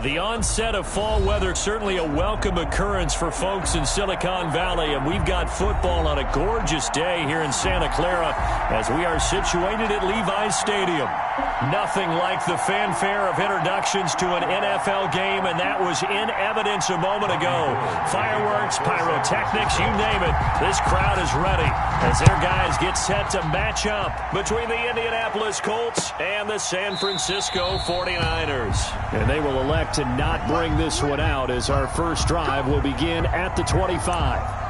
The onset of fall weather, certainly a welcome occurrence for folks in Silicon Valley, and we've got football on a gorgeous day here in Santa Clara as we are situated at Levi's Stadium. Nothing like the fanfare of introductions to an NFL game, and that was in evidence a moment ago. Fireworks, pyrotechnics, you name it, this crowd is ready as their guys get set to match up between the Indianapolis Colts and the San Francisco 49ers. And they will elect to not bring this one out as our first drive will begin at the 25.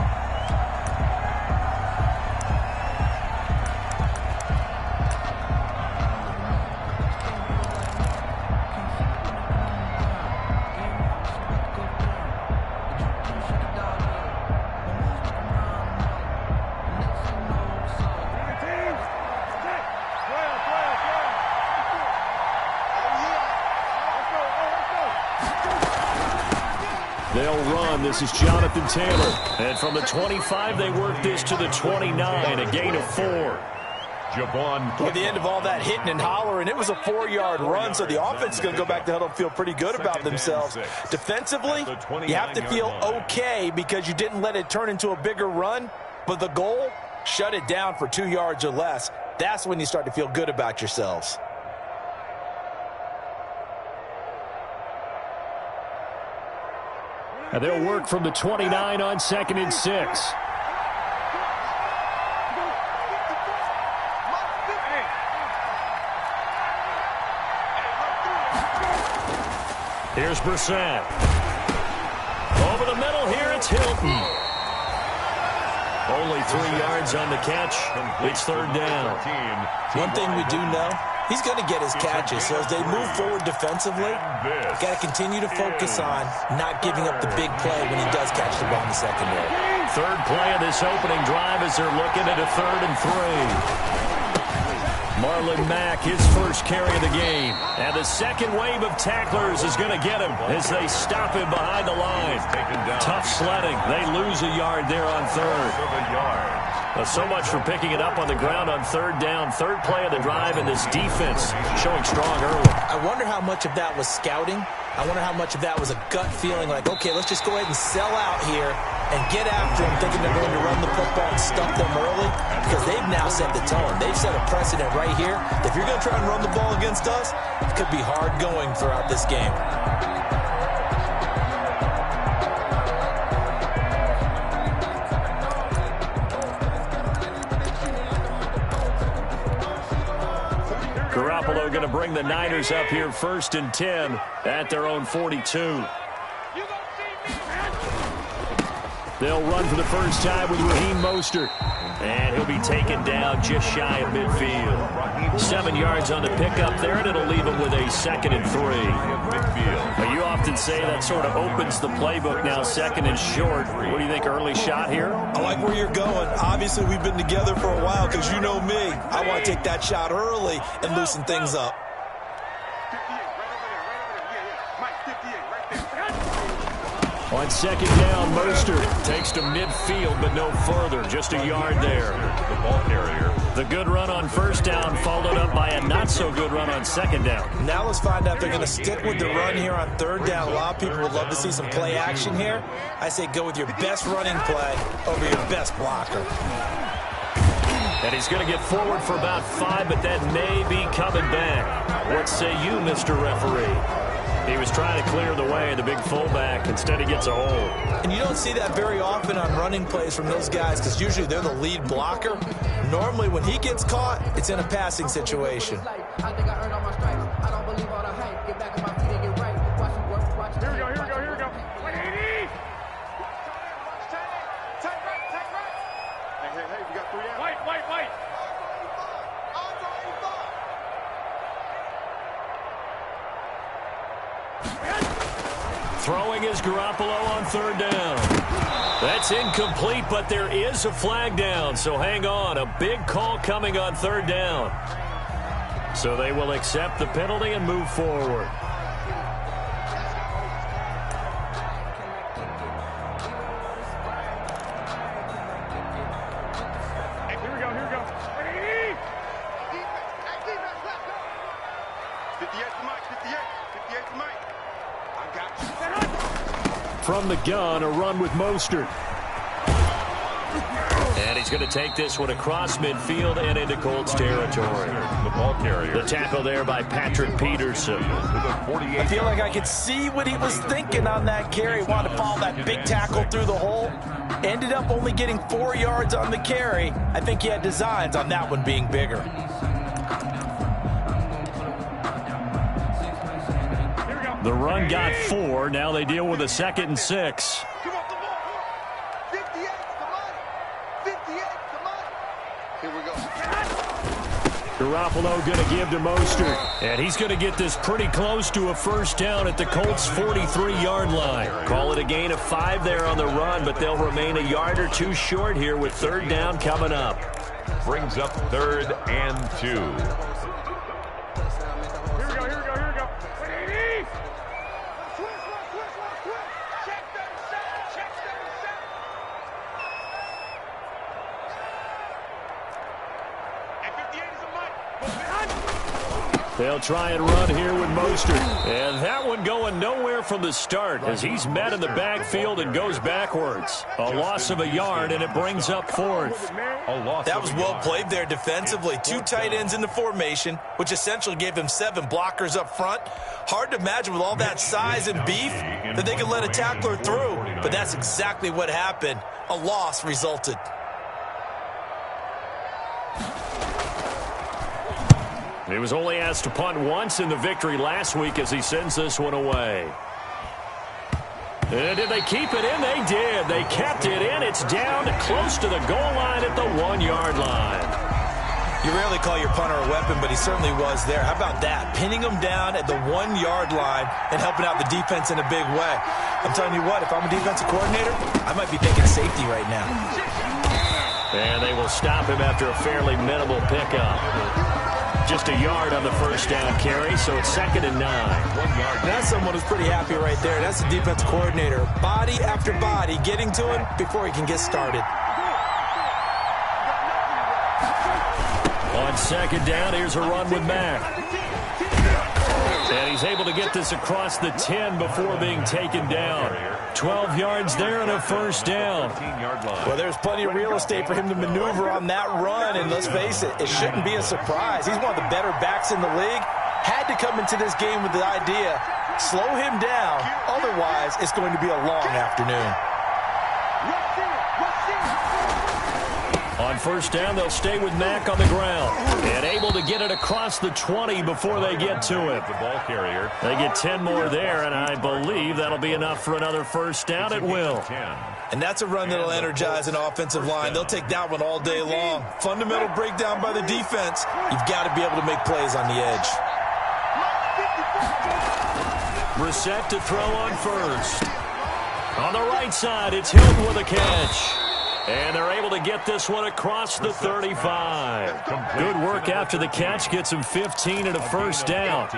They'll run. This is Jonathan Taylor. And from the 25, they work this to the 29, a gain of 4. At the end of all that hitting and hollering, it was a 4-yard run, so the offense is going to go back to huddle and feel pretty good about themselves. Defensively, you have to feel okay because you didn't let it turn into a bigger run, but the goal, shut it down for 2 yards or less. That's when you start to feel good about yourselves. And they'll work from the 29 on 2nd and 6. Here's Brissett. Over the middle here, it's Hilton. Only 3 yards on the catch. It's 3rd down. One thing we do know, he's going to get his catches. So as they move forward defensively, got to continue to focus on not giving up the big play when he does catch the ball in the secondary. 3rd play of this opening drive as they're looking at a 3rd and 3. Marlon Mack, his first carry of the game. And the second wave of tacklers is going to get him as they stop him behind the line. Tough sledding. They lose a yard there on 3rd. Well, so much for picking it up on the ground on 3rd down. 3rd play of the drive, and this defense showing strong early. I wonder how much of that was scouting. I wonder how much of that was a gut feeling like, okay, let's just go ahead and sell out here and get after them, thinking they're going to run the football and stump them early, because they've now set the tone. They've set a precedent right here. If you're going to try and run the ball against us, it could be hard going throughout this game. Garoppolo going to bring the Niners up here 1st and 10 at their own 42. They'll run for the first time with Raheem Mostert. And he'll be taken down just shy of midfield. 7 yards on the pickup there, and it'll leave him with a 2nd and 3. But you often say that sort of opens the playbook now, 2nd and short. What do you think, early shot here? I like where you're going. Obviously, we've been together for a while because you know me. I want to take that shot early and loosen things up. On 2nd down, Mostert takes to midfield, but no further. Just a yard there. The ball carrier. The good run on 1st down followed up by a not-so-good run on 2nd down. Now let's find out if they're going to stick with the run here on 3rd down. A lot of people would love to see some play action here. I say go with your best running play over your best blocker. And he's going to get forward for about 5, but that may be coming back. What say you, Mr. Referee? He was trying to clear the way, the big fullback. Instead, he gets a hole. And you don't see that very often on running plays from those guys because usually they're the lead blocker. Normally, when he gets caught, it's in a passing situation. Here we go. 180! Hey, we got 3 out. White. Throwing is Garoppolo on 3rd down. That's incomplete, but there is a flag down, so hang on. A big call coming on 3rd down. So they will accept the penalty and move forward. Here we go. 58 to Mike. from the gun, a run with Mostert. And he's going to take this one across midfield and into Colts territory. The ball carrier. The tackle there by Patrick Peterson. I feel like I could see what he was thinking on that carry. Wanted to follow that big tackle through the hole. Ended up only getting 4 yards on the carry. I think he had designs on that one being bigger. The run got 4. Now they deal with a 2nd and 6. Come on, come on. 58, come on. 58, come on. Here we go. Garoppolo going to give to Mostert. And he's going to get this pretty close to a first down at the Colts' 43-yard line. Call it a gain of 5 there on the run, but they'll remain a yard or 2 short here with 3rd down coming up. Brings up 3rd and 2. Here we go, here we go, here we go. 180. Check them, check them, and 58 is a mud. They'll try and run here with Mostert. And that one going nowhere from the start as he's met in the backfield and goes backwards. A loss of a yard, and it brings up 4th. That was well played there defensively. 2 tight ends in the formation, which essentially gave him 7 blockers up front. Hard to imagine with all that size and beef that they could let a tackler through, but that's exactly what happened. A loss resulted. He was only asked to punt once in the victory last week as he sends this one away. And did they keep it in? They did. They kept it in. It's down close to the goal line at the 1-yard line. You rarely call your punter a weapon, but he certainly was there. How about that? Pinning him down at the 1-yard line and helping out the defense in a big way. I'm telling you what, if I'm a defensive coordinator, I might be thinking safety right now. And they will stop him after a fairly minimal pickup. Just a yard on the first down carry, so it's 2nd and 9. 1 yard. That's someone who's pretty happy right there. That's the defense coordinator. Body after body getting to him before he can get started. On 2nd down, here's a run with Mack. And he's able to get this across the 10 before being taken down. 12 yards there and a first down. Well, there's plenty of real estate for him to maneuver on that run, and let's face it, it shouldn't be a surprise. He's one of the better backs in the league. Had to come into this game with the idea, slow him down, otherwise it's going to be a long afternoon. On first down, they'll stay with Mack on the ground. And able to get it across the 20 before they get to it. The ball carrier. They get 10 more there, and I believe that'll be enough for another first down at will. And that's a run that'll energize an offensive line. They'll take that one all day long. Fundamental breakdown by the defense. You've got to be able to make plays on the edge. Brissett to throw on first. On the right side, it's Hilton with a catch. And they're able to get this one across the 35. Good work after the catch. Gets him 15 and a first down.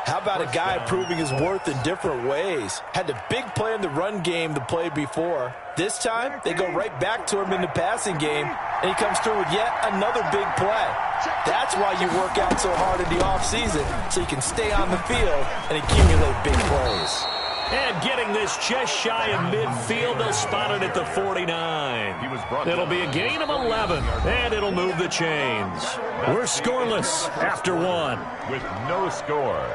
How about a guy proving his worth in different ways? Had the big play in the run game the play before. This time, they go right back to him in the passing game, and he comes through with yet another big play. That's why you work out so hard in the offseason, so you can stay on the field and accumulate big plays. And getting this just shy of midfield, they'll spot it at the 49. It'll be a gain of 11, and it'll move the chains. We're scoreless after 1. With no score.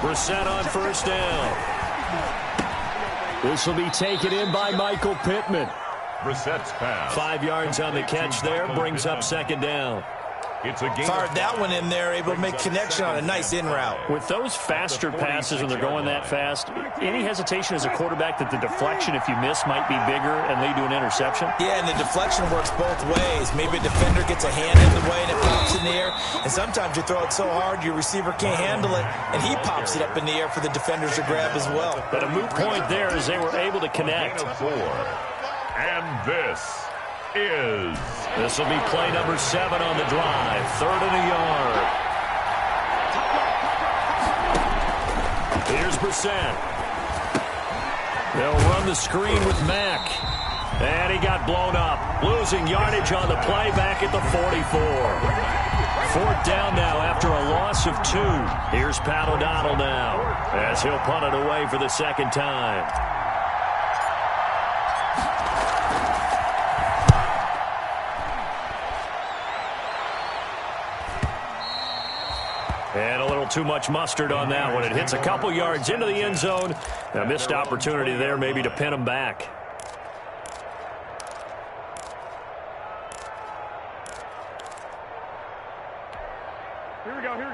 Brissett on first down. This will be taken in by Michael Pittman. Brissett's pass. 5 yards on the catch there, brings up 2nd down. It's a game. Fired that one in there, able to make connection on a nice in route. With those faster passes when they're going that fast, any hesitation as a quarterback that the deflection, if you miss, might be bigger and lead to an interception? Yeah, and the deflection works both ways. Maybe a defender gets a hand in the way and it pops in the air. And sometimes you throw it so hard your receiver can't handle it, and he pops it up in the air for the defenders to grab as well. But a moot point there as they were able to connect. And this is... This will be play number 7 on the drive. 3rd and a yard. Here's Brissett. They'll run the screen with Mack. And he got blown up. Losing yardage on the play back at the 44. 4th down now after a loss of 2. Here's Pat O'Donnell now as he'll punt it away for the 2nd time. And a little too much mustard on that one. It hits a couple yards into the end zone. A missed opportunity there maybe to pin him back.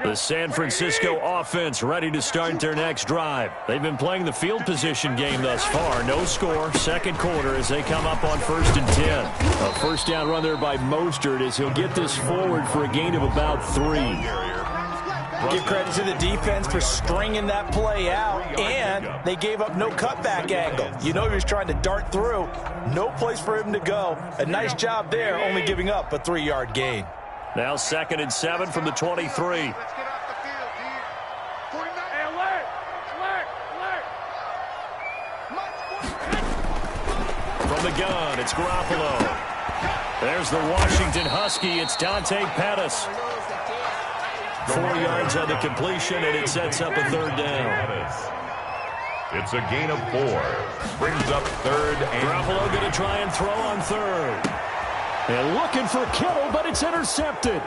The San Francisco offense ready to start their next drive. They've been playing the field position game thus far. No score, 2nd quarter as they come up on 1st and 10. A 1st down run there by Mostert as he'll get this forward for a gain of about 3. Give credit to the defense for stringing that play out, and they gave up no cutback angle. You know he was trying to dart through. No place for him to go. A nice job there, only giving up a 3-yard gain. Now 2nd and 7 from the 23. Let's get off the field, D. 49. Hey, alert! From the gun, it's Garoppolo. There's the Washington Husky. It's Dante Pettis. 4 yards on the completion, and it sets up a 3rd down. It's a gain of 4. Brings up 3rd and... Garoppolo going to try and throw on 3rd. And looking for Kittle, but it's intercepted.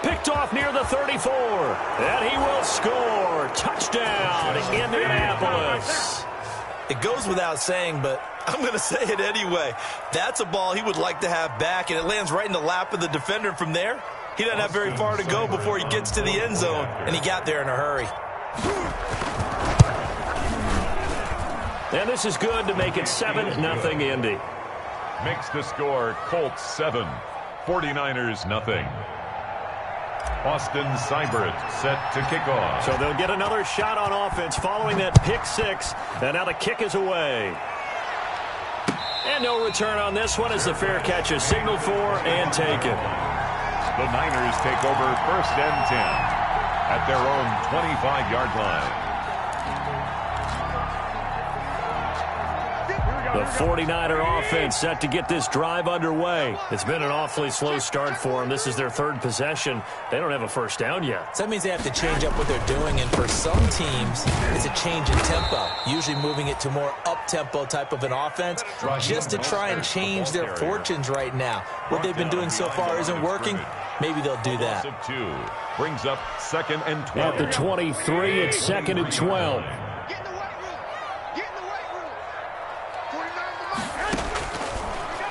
Picked off near the 34. And he will score. Touchdown, Indianapolis. It goes without saying, but I'm going to say it anyway. That's a ball he would like to have back, and it lands right in the lap of the defender from there. He doesn't have very far to go before he gets to the end zone, and he got there in a hurry. And this is good to make it 7-0 Indy. Makes the score Colts 7, 49ers nothing. Austin Seibert set to kick off. So they'll get another shot on offense following that pick 6. And now the kick is away. And no return on this one as the fair catch is signaled for and taken. The Niners take over 1st and 10 at their own 25-yard line. The 49er offense set to get this drive underway. It's been an awfully slow start for them. This is their 3rd possession. They don't have a 1st down yet. So that means they have to change up what they're doing, and for some teams, it's a change in tempo, usually moving it to more up-tempo type of an offense just to try and change their fortunes right now. What they've been doing so far isn't working. Maybe they'll do that. Brings up 2nd and 12. At the 23, it's 2nd and 12.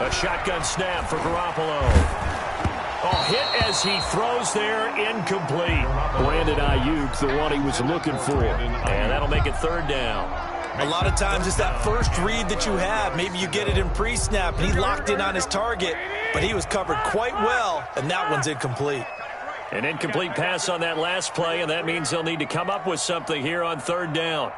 A shotgun snap for Garoppolo. Oh, hit as he throws there, incomplete. Brandon Ayuk, the one he was looking for. And that'll make it 3rd down. A lot of times it's that first read that you have. Maybe you get it in pre-snap, and he locked in on his target, but he was covered quite well, and that one's incomplete. An incomplete pass on that last play, and that means they'll need to come up with something here on 3rd down.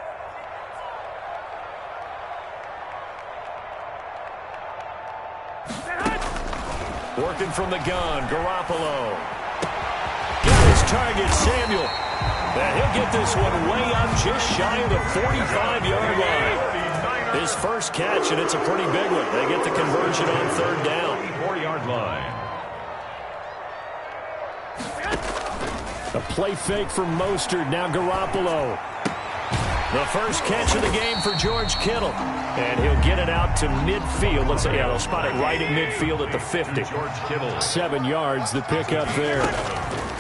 Working from the gun, Garoppolo. Got his target, Samuel. And he'll get this one way up just shy of the 45-yard line. His first catch, and it's a pretty big one. They get the conversion on 3rd down. 4-yard line. A play fake from Mostert. Now Garoppolo. The first catch of the game for George Kittle. And he'll get it out to midfield. Let's say, yeah, they'll spot it right at midfield at the 50. George Kittle. 7 yards, the pickup there.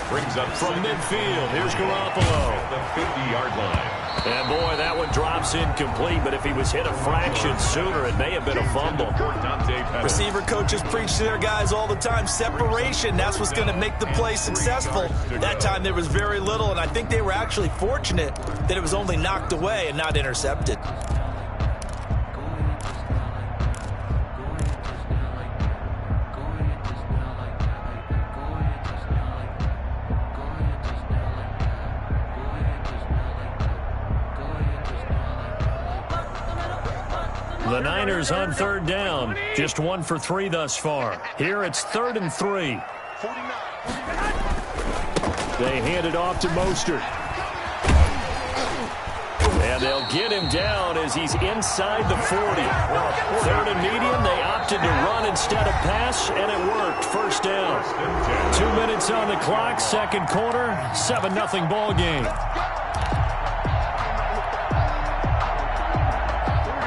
Brings up From midfield, here's Garoppolo. the 50-yard line. And boy, that one drops incomplete, but if he was hit a fraction sooner, it may have been a fumble. Receiver coaches preach to their guys all the time. Separation, that's what's going to make the play successful. That time there was very little, and I think they were actually fortunate that it was only knocked away and not intercepted. The Niners on third down. Just 1 for 3 thus far. Here it's 3rd and 3. They hand it off to Mostert. And they'll get him down as he's inside the 40. 3rd and medium, they opted to run instead of pass, and it worked. First down. 2 minutes on the clock, second quarter, 7-0 ball game.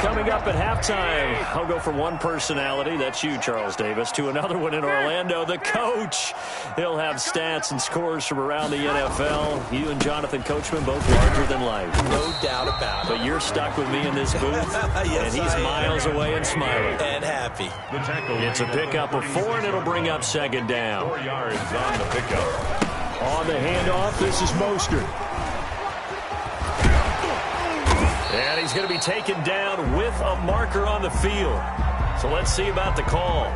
Coming up at halftime, I'll go from one personality, that's you, Charles Davis, to another one in Orlando, the coach. He'll have stats and scores from around the NFL. You and Jonathan Coachman, both larger than life. No doubt about it. But you're stuck with me in this booth, yes, and he's miles away and smiling. And happy. It's a pickup of 4, and it'll bring up second down. 4 yards on the pickup. On the handoff, this is Mostert. And he's going to be taken down with a marker on the field. So let's see about the call.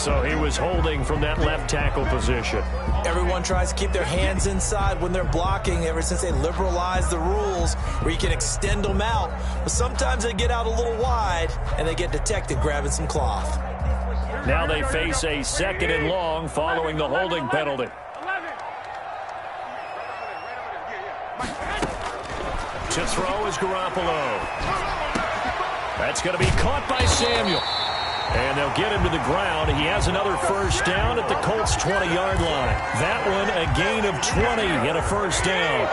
So he was holding from that left tackle position. Everyone tries to keep their hands inside when they're blocking ever since they liberalized the rules where you can extend them out. But sometimes they get out a little wide and they get detected grabbing some cloth. Now they face a 2nd and long following the holding penalty. To throw is Garoppolo. That's going to be caught by Samuel. And they'll get him to the ground. He has another first down at the Colts' 20-yard line. That one a gain of 20 and a first down.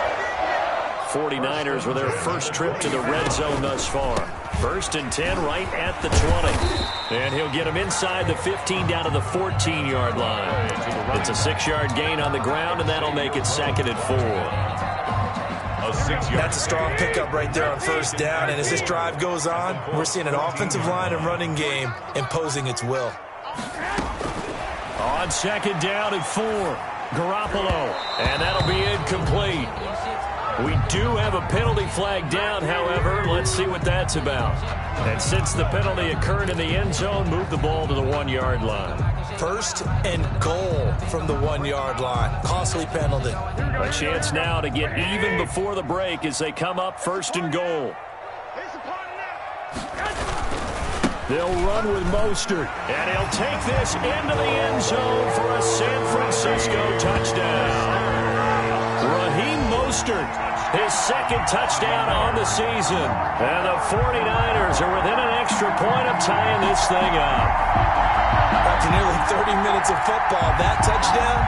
49ers with their first trip to the red zone thus far. 1st and 10 right at the 20. And he'll get him inside the 15 down to the 14-yard line. It's a 6-yard gain on the ground, and that'll make it 2nd and 4. That's a strong pickup right there on first down. And as this drive goes on, we're seeing an offensive line and running game imposing its will. On 2nd down at 4, Garoppolo. And that'll be incomplete. We do have a penalty flag down, however. Let's see what that's about. And since the penalty occurred in the end zone, move the ball to the 1-yard line. 1st and goal from the 1-yard line. Costly penalty. A chance now to get even before the break as they come up 1st and goal. They'll run with Mostert, and he'll take this into the end zone for a San Francisco touchdown. Raheem Mostert, his 2nd touchdown on the season. And the 49ers are within an extra point of tying this thing up. After nearly 30 minutes of football, that touchdown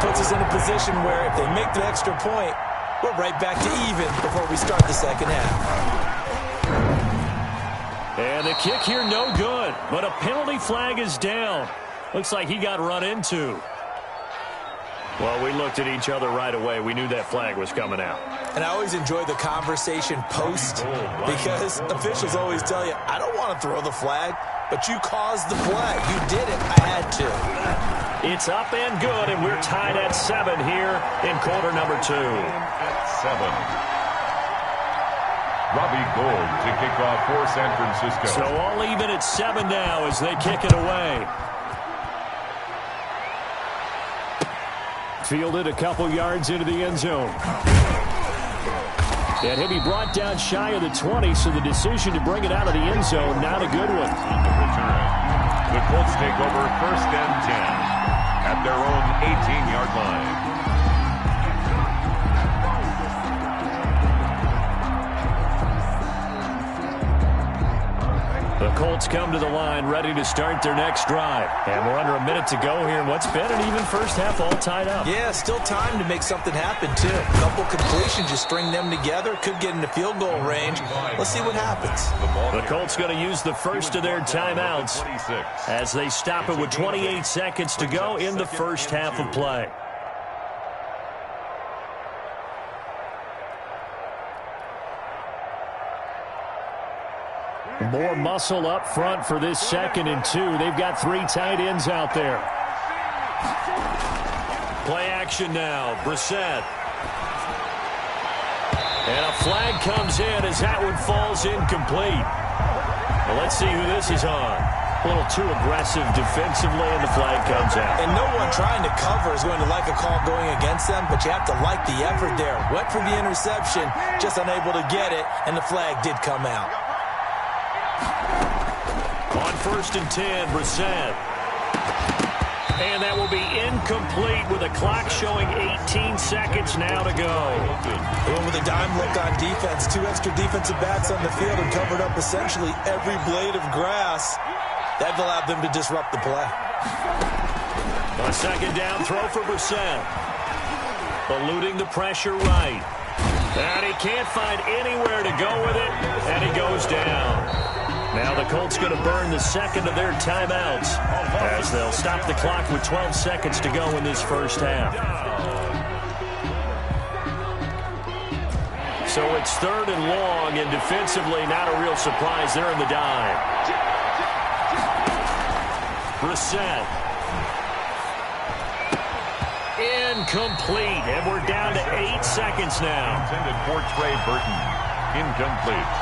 puts us in a position where if they make the extra point, we're right back to even before we start the second half. And the kick here no good, but a penalty flag is down. Looks like he got run into. Well, we looked at each other right away. We knew that flag was coming out. And I always enjoy the conversation post because officials always tell you, I don't want to throw the flag, but you caused the play. You did it. I had to. It's up and good, and we're tied at 7 here in quarter number 2. At 7. Robbie Gould to kick off for San Francisco. So all even at 7 now as they kick it away. Fielded a couple yards into the end zone. And he'll be brought down shy of the 20, so the decision to bring it out of the end zone, not a good one. The Colts take over 1st and 10 at their own 18-yard line. The Colts come to the line ready to start their next drive. And we're under a minute to go here in what's been an even first half all tied up. Yeah, still time to make something happen, too. A couple completions, just string them together. Could get into field goal range. Let's see what happens. The Colts going to use the first of their timeouts as they stop it with 28 seconds to go in the first half of play. More muscle up front for this 2nd and 2. They've got 3 tight ends out there. Play action now. Brissett. And a flag comes in as that one falls incomplete. Well, let's see who this is on. A little too aggressive defensively, and the flag comes out. And no one trying to cover is going to like a call going against them, but you have to like the effort there. Went for the interception, just unable to get it, and the flag did come out. On 1st and 10, Brissett. And that will be incomplete with a clock showing 18 seconds now to go. With a dime look on defense, 2 extra defensive backs on the field and covered up essentially every blade of grass. That allowed them to disrupt the play. A second down throw for Brissett. Eluding the pressure right. And he can't find anywhere to go with it, and he goes down. Now the Colts going to burn the second of their timeouts as they'll stop the clock with 12 seconds to go in this first half. So it's 3rd and long, and defensively not a real surprise. They're in the dime. Brissett. Incomplete, and we're down to 8 seconds now. Intended for Trey Burton. Incomplete.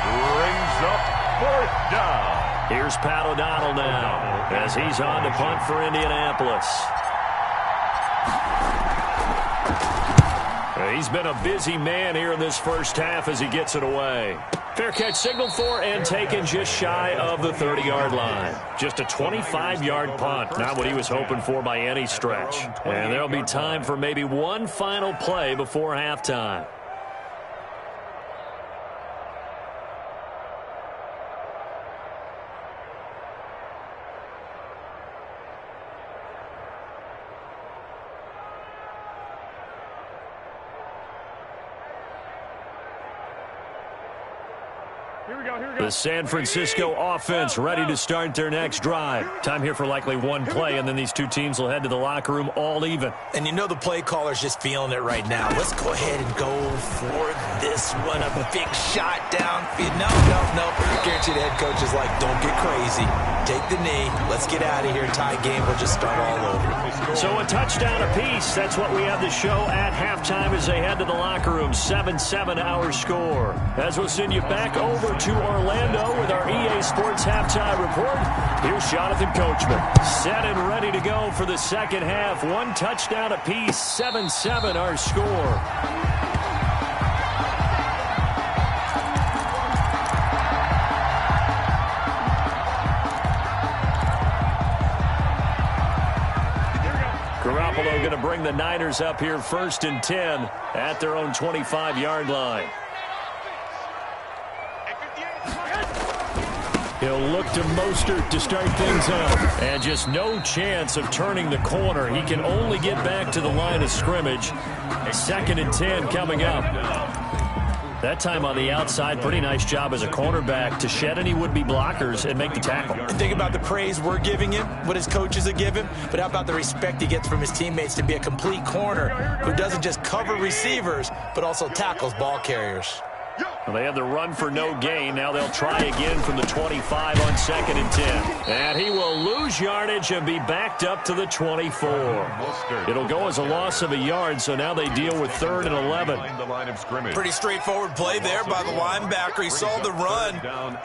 Brings up 4th down. Here's Pat O'Donnell now as he's on to punt for Indianapolis. He's been a busy man here in this first half as he gets it away. Fair catch signaled for and taken just shy of the 30-yard line. Just a 25-yard punt, not what he was hoping for by any stretch. And there'll be time for maybe one final play before halftime. The San Francisco offense ready to start their next drive. Time here for likely one play, and then these two teams will head to the locker room all even. And you know the play caller's just feeling it right now. Let's go ahead and go for this one. A big shot downfield. No. Guarantee the head coach is like, don't get crazy. Take the knee. Let's get out of here. Tie game. We'll just start all over. So a touchdown apiece. That's what we have the show at halftime as they head to the locker room. 7-7 our score. As we'll send you back over to Orlando with our EA Sports halftime report. Here's Jonathan Coachman. Set and ready to go for the second half. One touchdown apiece. 7-7 our score. Garoppolo going to bring the Niners up here 1st and 10 at their own 25-yard line. He'll look to Mostert to start things up. And just no chance of turning the corner. He can only get back to the line of scrimmage. 2nd and 10 coming up. That time on the outside, pretty nice job as a cornerback to shed any would-be blockers and make the tackle. And think about the praise we're giving him, what his coaches are giving, but how about the respect he gets from his teammates to be a complete corner who doesn't just cover receivers, but also tackles ball carriers. Well, they had the run for no gain. Now they'll try again from the 25 on 2nd and 10. And he will lose yardage and be backed up to the 24. It'll go as a loss of a yard, so now they deal with 3rd and 11. Pretty straightforward play there by the linebacker. He saw the run,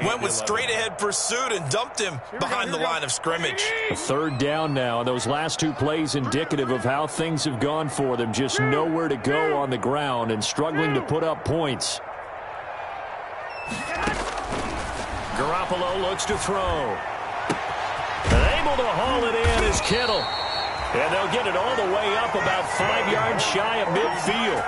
went with straight-ahead pursuit, and dumped him behind the line of scrimmage. A 3rd down now. Those last two plays indicative of how things have gone for them. Just nowhere to go on the ground and struggling to put up points. Garoppolo looks to throw. And able to haul it in is Kittle. And they'll get it all the way up about 5 yards shy of midfield.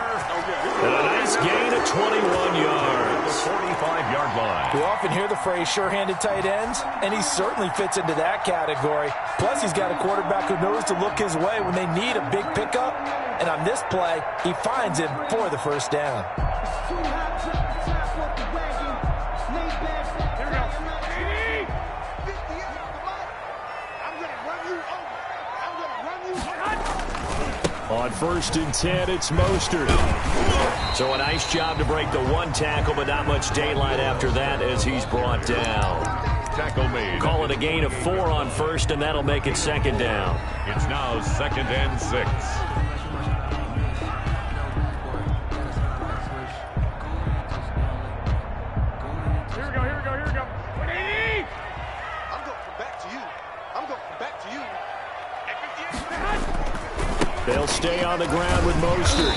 And a nice gain of 21 yards. 45-yard line. We often hear the phrase sure-handed tight ends, and he certainly fits into that category. Plus, he's got a quarterback who knows to look his way when they need a big pickup. And on this play, he finds him for the 1st down. On 1st and 10, it's Mostert. So a nice job to break the one tackle, but not much daylight after that as he's brought down. Tackle made. Call it a gain of 4 on 1st, and that'll make it 2nd down. It's now 2nd and 6. Here we go. I'm going to come back to you. At 58. They'll stay on the ground with Mostert.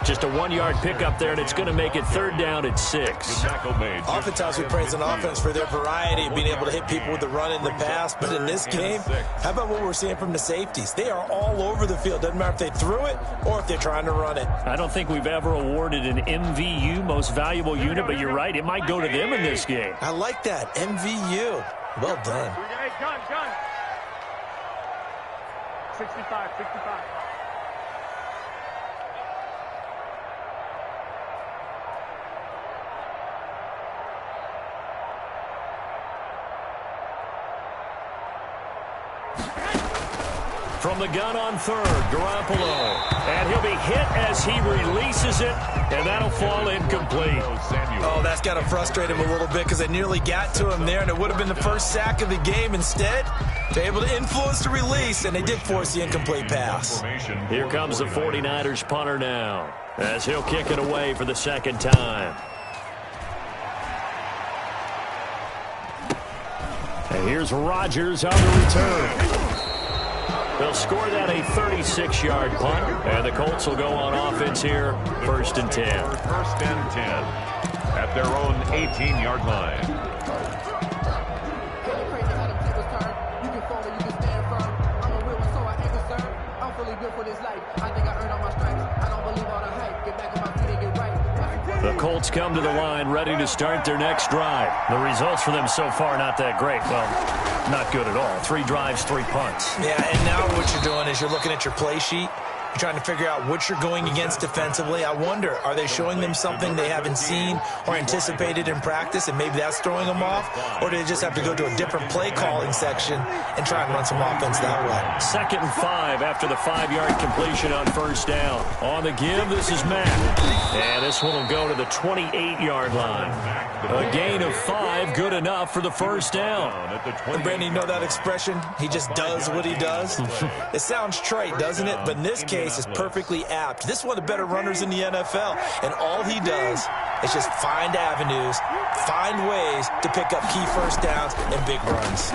Just a 1-yard pickup there, and it's going to make it 3rd down at 6. Oftentimes we praise an offense for their variety of being able to hit people with the run and the pass, but in this game, how about what we're seeing from the safeties? They are all over the field. Doesn't matter if they threw it or if they're trying to run it. I don't think we've ever awarded an MVU, most valuable unit, but you're right, it might go to them in this game. I like that, MVU. Well done. Hey, gun. 65. From the gun on 3rd, Garoppolo. And he'll be hit as he releases it, and that'll fall incomplete. Oh, that's got to frustrate him a little bit because they nearly got to him there, and it would have been the first sack of the game. Instead, they're able to influence the release, and they did force the incomplete pass. Here comes the 49ers punter now, as he'll kick it away for the 2nd time. And here's Rodgers on the return. They'll score that a 36-yard punt, and the Colts will go on offense here, 1st and 10. 1st and 10 at their own 18-yard line. The Colts come to the line ready to start their next drive. The results for them so far not that great. Well, not good at all. 3 drives, 3 punts. Yeah, and now what you're doing is you're looking at your play sheet. You're trying to figure out what you're going against defensively. I wonder, are they showing them something they haven't seen or anticipated in practice, and maybe that's throwing them off? Or do they just have to go to a different play calling section and try and run some offense that way? 2nd and 5 after the 5-yard completion on 1st down. On the give, this is Matt. And this one will go to the 28-yard line. A gain of 5, good enough for the 1st down. And Brandon, you know that expression? He just does what he does? It sounds trite, doesn't it? But in this case, is perfectly apt. This is one of the better runners in the NFL, and all he does is just find avenues, find ways to pick up key 1st downs and big runs.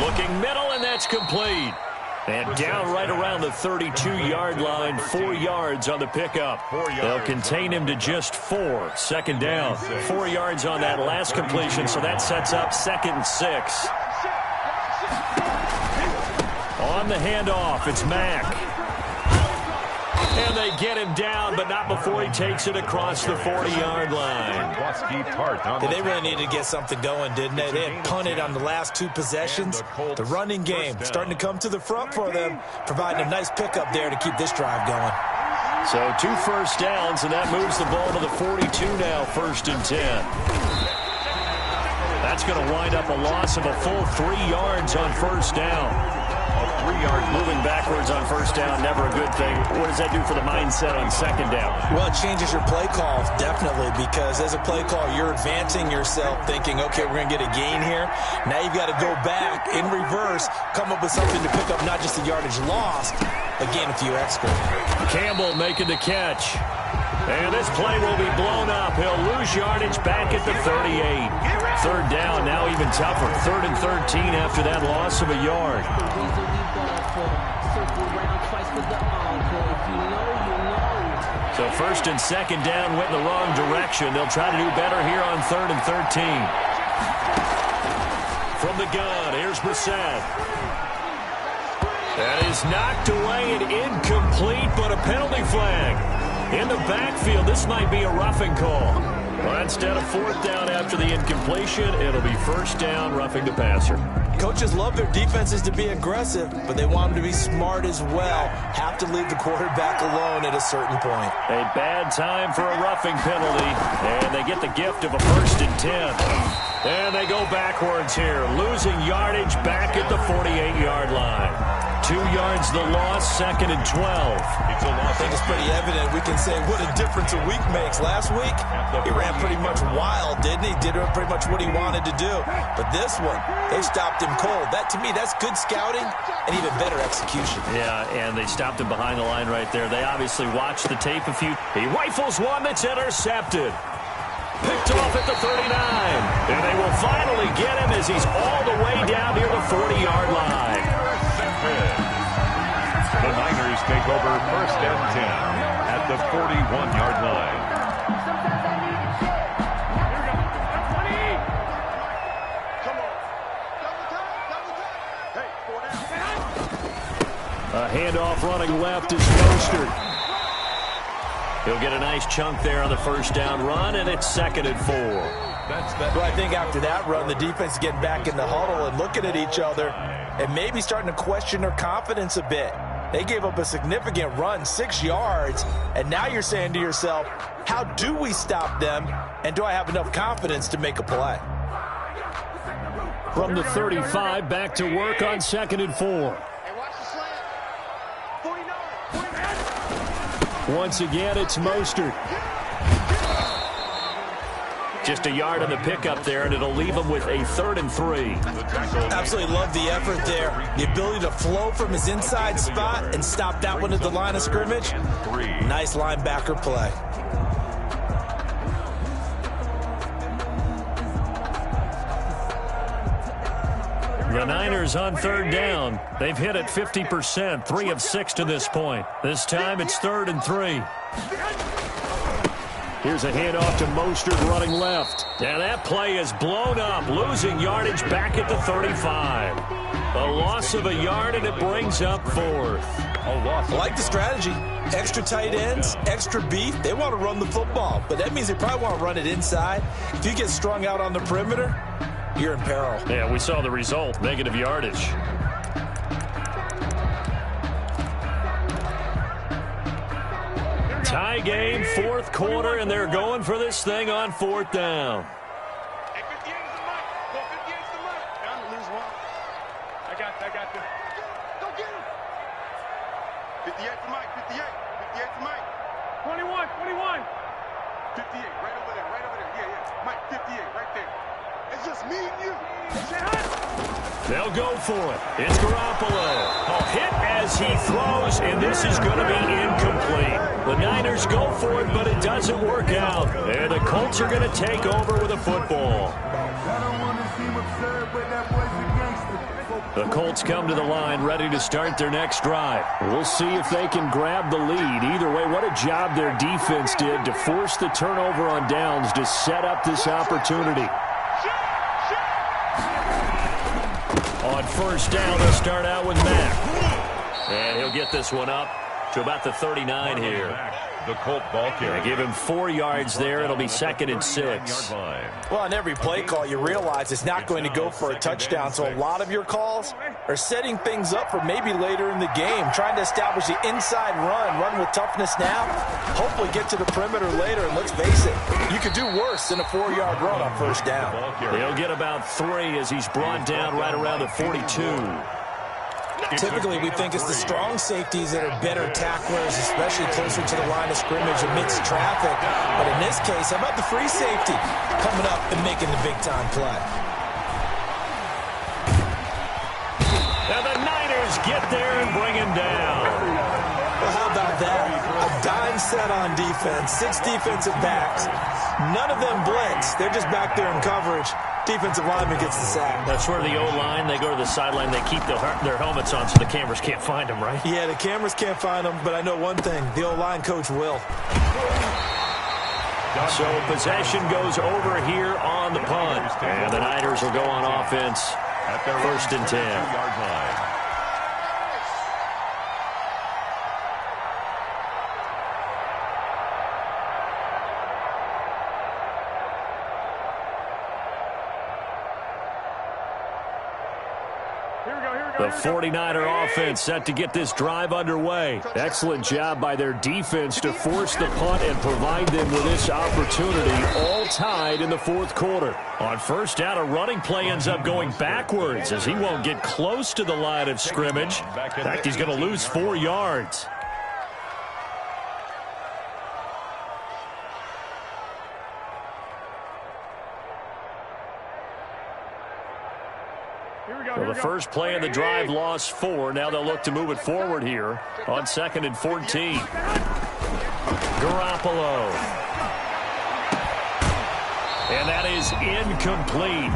Looking middle, and that's complete. And down right around the 32-yard line, 4 yards on the pickup. They'll contain him to just 4. 2nd down, 4 yards on that last completion, so that sets up 2nd and 6. On the handoff, it's Mack. And they get him down, but not before he takes it across the 40-yard line. They really needed to get something going, didn't they? They had punted on the last 2 possessions. The running game starting to come to the front for them, providing a nice pickup there to keep this drive going. So 2 1st downs, and that moves the ball to the 42 now, 1st and 10. That's going to wind up a loss of a full 3 yards on 1st down. 3 yards moving backwards on 1st down, never a good thing. What does that do for the mindset on 2nd down? Well, it changes your play call, definitely, because as a play call, you're advancing yourself, thinking, okay, we're going to get a gain here. Now you've got to go back in reverse, come up with something to pick up not just the yardage lost, but gain a few extra. Campbell making the catch. And this play will be blown up. He'll lose yardage back at the 38. 3rd down, now even tougher. 3rd and 13 after that loss of a yard. So 1st and 2nd down went in the wrong direction. They'll try to do better here on 3rd and 13. From the gun, here's Brissett. That is knocked away and incomplete, but a penalty flag. In the backfield, this might be a roughing call. But instead of 4th down after the incompletion, it'll be 1st down, roughing the passer. Coaches love their defenses to be aggressive, but they want them to be smart as well. Have to leave the quarterback alone at a certain point. A bad time for a roughing penalty, and they get the gift of a 1st and 10. And they go backwards here, losing yardage back at the 48-yard line. 2 yards the loss, 2nd and 12. I think it's pretty evident. We can say what a difference a week makes. Last week, he ran pretty much wild, didn't he? Did pretty much what he wanted to do. But this one, they stopped him cold. That, to me, that's good scouting and even better execution. Yeah, and they stopped him behind the line right there. They obviously watched the tape a few. He rifles one that's intercepted. Picked off at the 39. And they will finally get him as he's all the way down near the 40-yard line. The Niners take over 1st and the 41-yard line. A handoff running left is Mostert. He'll get a nice chunk there on the first down run, and it's 2nd and 4. Well, I think after that run, the defense is getting back in the huddle and looking at each other and maybe starting to question their confidence a bit. They gave up a significant run, 6 yards, and now you're saying to yourself, how do we stop them, and do I have enough confidence to make a play? From the 35, back to work on 2nd and 4. Once again, it's Mostert. Just a yard on the pickup there, and it'll leave him with a 3rd and 3. Absolutely love the effort there. The ability to flow from his inside spot and stop that one at the line of scrimmage. Nice linebacker play. The Niners on 3rd down. They've hit it 50%, 3 of 6 to this point. This time it's 3rd and 3. Here's a handoff to Mostert running left. And that play is blown up, losing yardage back at the 35. A loss of a yard, and it brings up 4th. I like the strategy. Extra tight ends, extra beef. They want to run the football, but that means they probably want to run it inside. If you get strung out on the perimeter, you're in peril. Yeah, we saw the result, negative yardage. Tie game, 4th quarter, and they're going for this thing on 4th down. Hey, 58 is the mic. Go 58 is the mic. I'm going to lose one. I got this. Go get him. 58 the mic, 58. 58 the mic. 21. 58, right over there. Yeah. Mike, 58, right there. It's just me and you. They'll go for it. It's Garoppolo. A hit as he throws, and this is going to be incomplete. The Niners go for it, but it doesn't work out. And the Colts are going to take over with a football. The Colts come to the line ready to start their next drive. We'll see if they can grab the lead. Either way, what a job their defense did to force the turnover on downs to set up this opportunity. On 1st down, they'll start out with Mack. And he'll get this one up to about the 39 here. The Colt ball carrier. Give him 4 yards there. It'll be 2nd and 6. Well, on every play call, you realize it's not going to go for a touchdown. So a lot of your calls are setting things up for maybe later in the game, trying to establish the inside run with toughness now, hopefully get to the perimeter later. And let's face it, you could do worse than a 4-yard run on 1st down. He'll get about 3 as he's brought down right around the 42. Typically, we think it's the strong safeties that are better tacklers, especially closer to the line of scrimmage amidst traffic. But in this case, how about the free safety coming up and making the big-time play? And the Niners get there and bring him down. Well, how about that? A dime set on defense, 6 defensive backs. None of them blitz. They're just back there in coverage. Defensive lineman gets the sack. That's where the O-line, they go to the sideline, they keep their helmets on so the cameras can't find them, right? Yeah, the cameras can't find them, but I know one thing. The O-line coach will. So possession goes over here on the punt. And the Niners will go on offense at their 1st and 10. The 49er offense set to get this drive underway. Excellent job by their defense to force the punt and provide them with this opportunity, all tied in the 4th quarter. On 1st down, a running play ends up going backwards as he won't get close to the line of scrimmage. In fact, he's going to lose 4 yards. So the first play of the drive lost 4. Now they'll look to move it forward here on 2nd and 14. Garoppolo. And that is incomplete.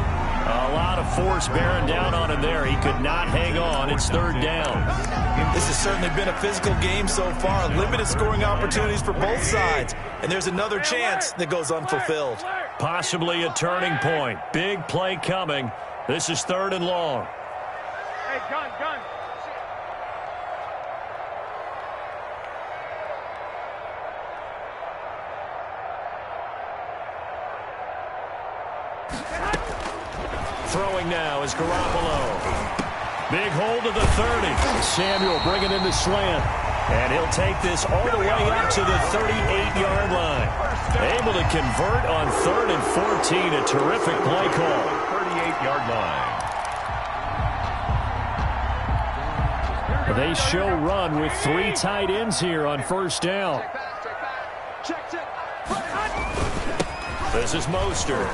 A lot of force bearing down on him there. He could not hang on. It's third down. This has certainly been a physical game so far. Limited scoring opportunities for both sides. And there's another chance that goes unfulfilled. Possibly a turning point. Big play coming. This is third and long. Hey, gun. Throwing now is Garoppolo. Big hold to the 30. Samuel bringing in the slant. And he'll take this all the way up to the 38-yard line. Able to convert on 3rd and 14. A terrific play call. 38-yard line. They show run with 3 tight ends here on first down. This is Mostert.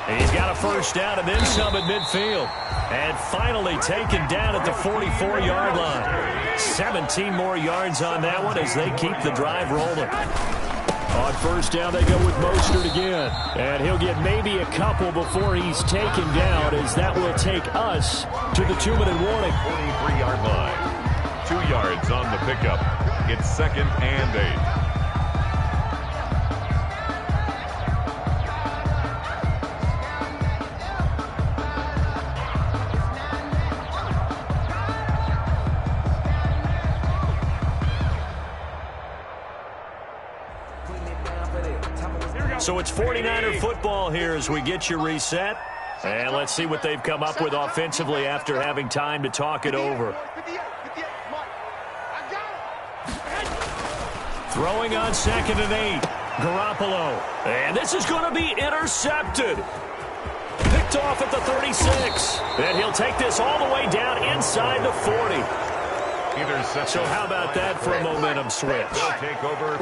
He's got a first down and then some at midfield. And finally taken down at the 44-yard line. 17 more yards on that one as they keep the drive rolling. On first down, they go with Mostert again. And he'll get maybe a couple before he's taken down, as that will take us to the 2-minute warning. 43-yard line. 2 yards on the pickup. It's 2nd and 8. So it's 49er football here as we get you reset. And let's see what they've come up with offensively after having time to talk it over. Throwing on 2nd and 8. Garoppolo. And this is going to be intercepted. Picked off at the 36. And he'll take this all the way down inside the 40. So how about that for a momentum switch?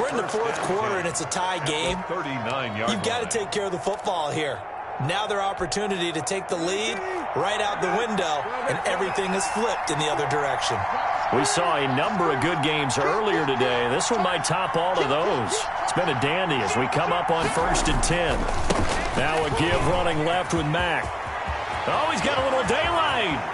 We're in the 4th quarter, and it's a tie game. You've got to take care of the football here. Now their opportunity to take the lead right out the window, and everything is flipped in the other direction. We saw a number of good games earlier today. This one might top all of those. It's been a dandy as we come up on 1st and 10. Now a give running left with Mack. Oh, he's got a little daylight.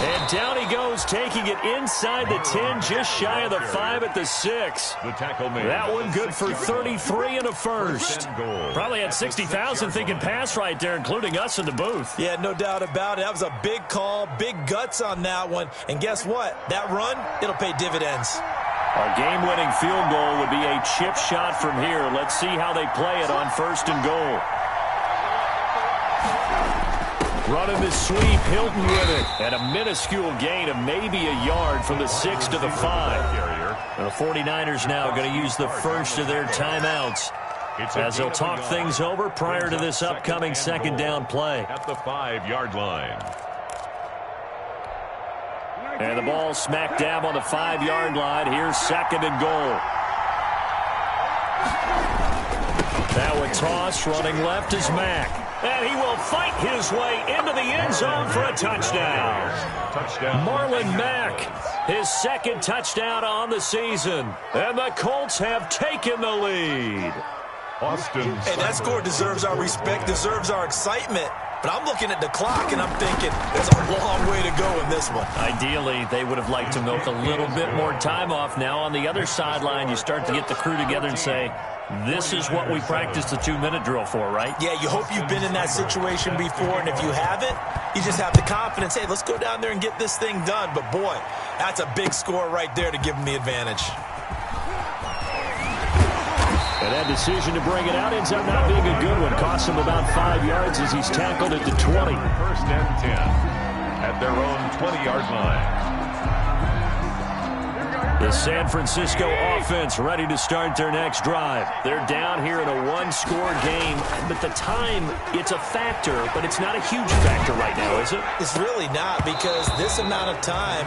And down he goes, taking it inside the 10, just shy of the 5 at the 6. The tackle made. That one good for 33 and a first. Probably had 60,000 thinking pass right there, including us in the booth. Yeah, no doubt about it. That was a big call, big guts on that one. And guess what? That run, it'll pay dividends. A game-winning field goal would be a chip shot from here. Let's see how they play it on 1st and goal. Running the sweep, Hilton with it. And a minuscule gain of maybe a yard from the 6 to the 5. The 49ers now going to use the first of their timeouts as they'll talk things over prior to this upcoming 2nd down play. At the 5-yard line. And the ball smack dab on the 5-yard line. Here's 2nd and goal. Now a toss, running left is Mack. And he will fight his way into the end zone for a touchdown. Marlon Mack, his 2nd touchdown on the season. And the Colts have taken the lead. Hey, that score deserves our respect, deserves our excitement. But I'm looking at the clock, and I'm thinking there's a long way to go in this one. Ideally, they would have liked to milk a little bit more time off. Now, on the other sideline, you start to get the crew together and say, this is what we practiced the 2-minute drill for, right? Yeah, you hope you've been in that situation before, and if you haven't, you just have the confidence, hey, let's go down there and get this thing done. But, boy, that's a big score right there to give them the advantage. And that decision to bring it out ends up not being a good one. Costs him about 5 yards as he's tackled at the 20. 1st and 10 at their own 20-yard line. The San Francisco offense ready to start their next drive. They're down here in a 1-score game, but the time, it's a factor, but it's not a huge factor right now, is it? It's really not, because this amount of time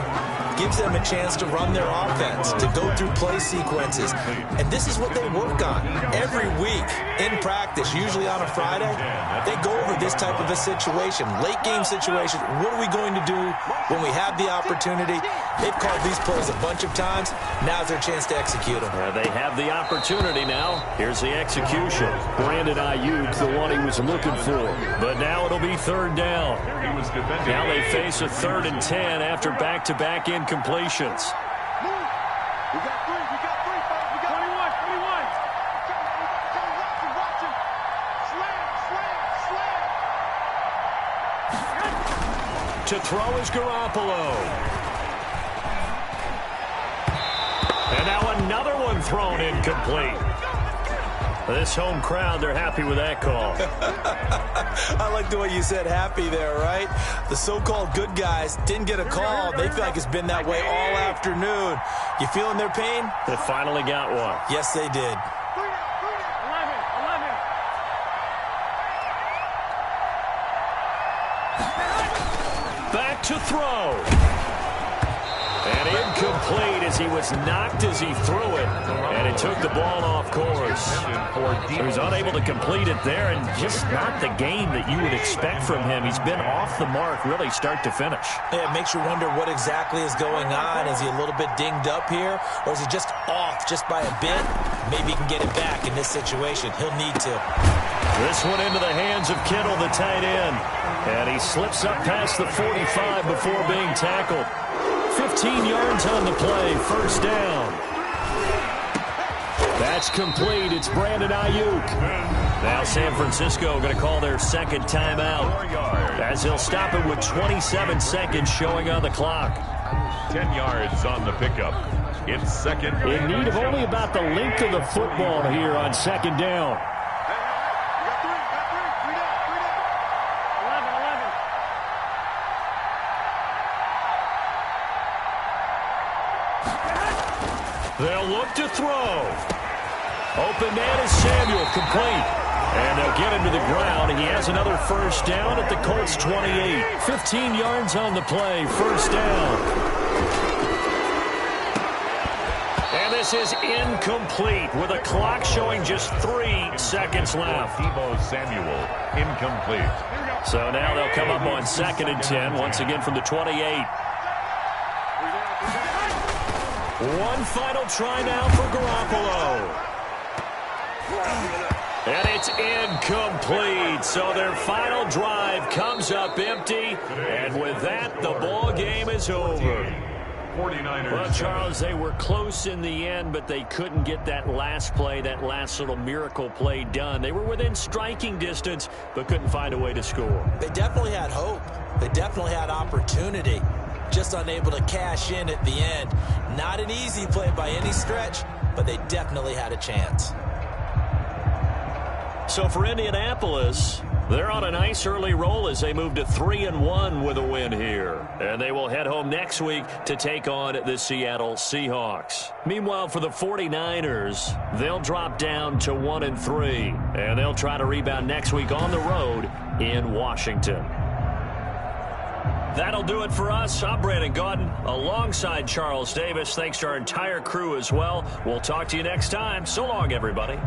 gives them a chance to run their offense, to go through play sequences. And this is what they work on every week in practice, usually on a Friday. They go over this type of a situation, late game situation. What are we going to do when we have the opportunity? They've called these plays a bunch of times. plans. Now's their chance to execute them. They have the opportunity now. Here's the execution. Brandon Ayuk, the one he was looking for. But now it'll be third down. Now they face a 3rd and 10 after back-to-back incompletions. We got three, folks. We got 21. Watch him. Slam. To throw is Garoppolo. And now another one thrown incomplete. This home crowd, they're happy with that call. I like the way you said happy there, right? The so-called good guys didn't get a call. They feel like it's been that way all afternoon. You feeling their pain? They finally got one. Yes, they did. 11. Back to throw. And incomplete as he was knocked as he threw it. And it took the ball off course. He was unable to complete it there, and just not the game that you would expect from him. He's been off the mark really start to finish. Yeah, it makes you wonder what exactly is going on. Is he a little bit dinged up here, or is he just off just by a bit? Maybe he can get it back in this situation. He'll need to. This one into the hands of Kittle, the tight end. And he slips up past the 45 before being tackled. 15 yards on the play, first down. That's complete. It's Brandon Ayuk. Now San Francisco going to call their second timeout, as he'll stop it with 27 seconds showing on the clock. 10 yards on the pickup. It's second. In need of only about the length of the football here on second down. They'll look to throw. Open man is Samuel, complete. And they'll get him to the ground. He has another first down at the Colts 28. 15 yards on the play, first down. And this is incomplete with a clock showing just 3 seconds left. Deebo Samuel, incomplete. So now they'll come up on 2nd and 10, once again from the 28. One final try now for Garoppolo. And it's incomplete. So their final drive comes up empty. And with that, the ball game is over. 49ers. Well, Charles, they were close in the end, but they couldn't get that last play, that last little miracle play done. They were within striking distance, but couldn't find a way to score. They definitely had hope. They definitely had opportunity. Just unable to cash in at the end. Not an easy play by any stretch, but they definitely had a chance. So for Indianapolis, they're on a nice early roll as they move to 3-1 with a win here. And they will head home next week to take on the Seattle Seahawks. Meanwhile, for the 49ers, they'll drop down to 1-3. And they'll try to rebound next week on the road in Washington. That'll do it for us. I'm Brandon Gaudin alongside Charles Davis. Thanks to our entire crew as well. We'll talk to you next time. So long, everybody.